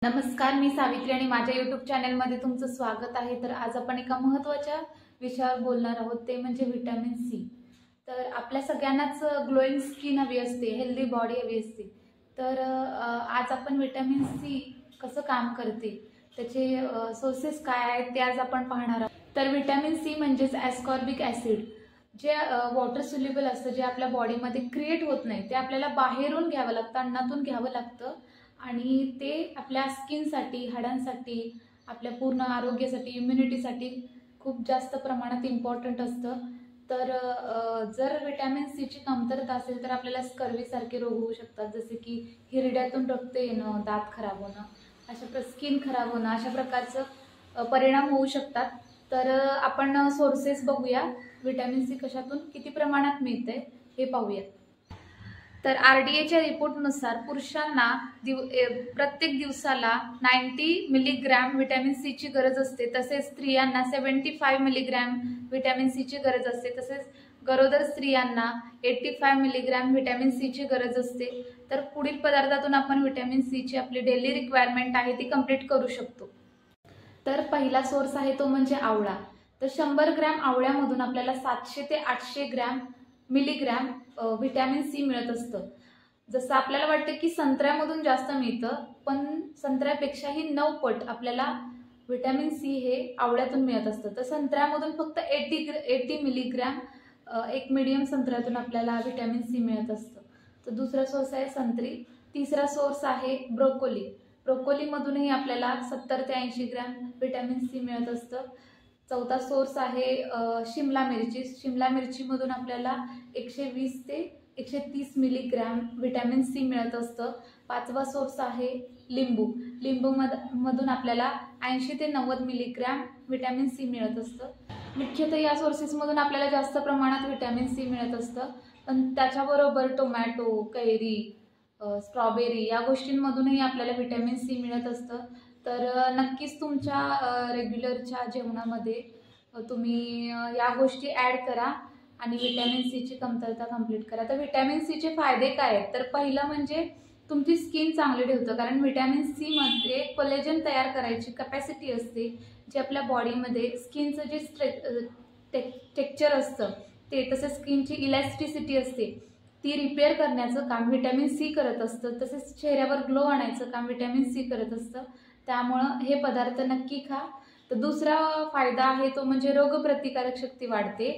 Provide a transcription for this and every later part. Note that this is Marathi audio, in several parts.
नमस्कार, मी सावित्री आणि माझ्या यूट्यूब चॅनलमध्ये तुमचं स्वागत आहे। तर आज आपण एका महत्त्वाच्या विषयावर बोलणार आहोत, ते म्हणजे व्हिटॅमिन सी। तर आपल्या सगळ्यांनाच ग्लोईंग स्किन हवी असते, हेल्दी बॉडी हवी असते। तर आज आपण व्हिटॅमिन सी कसं काम करते, त्याचे सोर्सेस काय आहेत ते आज आपण पाहणार आहोत। तर व्हिटॅमिन सी म्हणजेच ॲस्कॉर्बिक ॲसिड, जे वॉटर सोल्युबल असतं, जे आपल्या बॉडीमध्ये क्रिएट होत नाही, ते आपल्याला बाहेरून घ्यावं लागतं, अन्नातून घ्यावं लागतं आणि ते आपल्या स्किनसाठी, हाडांसाठी, आपल्या पूर्ण आरोग्यासाठी, इम्युनिटीसाठी खूप जास्त प्रमाणात इम्पॉर्टंट असतं। तर जर व्हिटॅमिन सीची कमतरता असेल तर आपल्याला स्कर्वीसारखे रोग होऊ शकतात, जसे की हिरड्यातून रक्त येणं, दात खराब होणं, स्किन खराब होणं, अशा प्रकारचं परिणाम होऊ शकतात। तर आपण सोर्सेस बघूया, व्हिटॅमिन सी कशातून किती प्रमाणात मिळते हे पाहूया। तर RDAच्या रिपोर्टनुसार पुरुषांना प्रत्येक दिवसाला 90 मिलीग्रॅम व्हिटॅमिन सीची गरज असते, तसेच स्त्रियांना 75 मिलीग्रॅम व्हिटॅमिन सीची गरज असते, तसेच गरोदर स्त्रियांना 85 मिलीग्रॅम व्हिटॅमिन सीची गरज असते। तर पुढील पदार्थातून आपण व्हिटॅमिन सीची आपली डेली रिक्वायरमेंट आहे ती कंप्लीट करू शकतो। तर पहिला सोर्स आहे तो म्हणजे आवळा। तर 100 ग्रॅम आवळ्यामधून आपल्याला 700 ते 800 मिलीग्रॅम व्हिटॅमिन सी मिळत असतं। जसं आपल्याला वाटतं की संत्र्यामधून जास्त मिळतं, पण संत्र्यापेक्षाही 9 पट आपल्याला व्हिटॅमिन सी हे आवळ्यातून मिळत असतं। तर संत्र्यामधून फक्त 80 मिलीग्रॅम एक मीडियम संत्र्यातून आपल्याला व्हिटॅमिन सी मिळत असतं। तर दुसरा सोर्स आहे संत्री। तिसरा सोर्स आहे ब्रोकोली। ब्रोकोलीमधूनही आपल्याला 70 ते 80 ग्रॅम व्हिटॅमिन सी मिळत असतं। चौथा सोर्स आहे शिमला मिरची। शिमला मिरचीमधून आपल्याला 120 ते 130 मिलीग्रॅम व्हिटॅमिन सी मिळत असतं। पाचवा सोर्स आहे लिंबू। लिंबूमधून आपल्याला 80 ते 90 मिलीग्रॅम व्हिटॅमिन सी मिळत असतं। मुख्यतः या सोर्सेसमधून आपल्याला जास्त प्रमाणात व्हिटॅमिन सी मिळत असतं, पण त्याच्याबरोबर टोमॅटो, कैरी, स्ट्रॉबेरी या गोष्टींमधूनही आपल्याला व्हिटॅमिन सी मिळत असतं। तर नक्कीच तुमच्या रेग्युलरच्या जेवणामध्ये तुम्ही या गोष्टी ॲड करा आणि व्हिटॅमिन सीची कमतरता कंप्लीट करा। तर व्हिटॅमिन सीचे फायदे काय आहेत? तर पहिलं म्हणजे तुमची स्किन चांगली ठेवतं, कारण व्हिटॅमिन सी मध्ये कोलेजन तयार करायची कॅपॅसिटी असते, जे आपल्या बॉडीमध्ये स्किनचं जे टेक्स्चर असतं ते, तसेच स्किनची इलॅस्टिसिटी असते ती रिपेअर करण्याचं काम व्हिटॅमिन सी करत असतं। तसेच चेहऱ्यावर ग्लो आणायचं काम व्हिटॅमिन सी करत असतं। त्यामुळं हे पदार्थ नक्की खा। तर दुसरा फायदा आहे तो म्हणजे रोगप्रतिकारक शक्ती वाढते।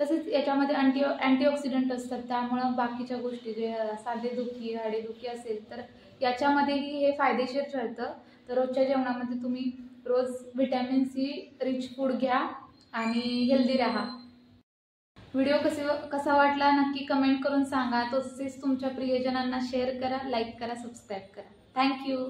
तसेच याच्यामध्ये अँटीऑक्सिडंट असतात, त्यामुळं बाकीच्या गोष्टी जे सांधेदुखी, हाडेदुखी असेल तर याच्यामध्येही हे फायदेशीर ठरतं। तर रोजच्या जेवणामध्ये तुम्ही रोज व्हिटॅमिन सी रिच फूड घ्या आणि हेल्दी राहा। व्हिडिओ कसा वाटला नक्की कमेंट करून सांगा। तसेच तुमच्या प्रियजनांना शेअर करा, लाईक करा, सबस्क्राईब करा। थँक्यू।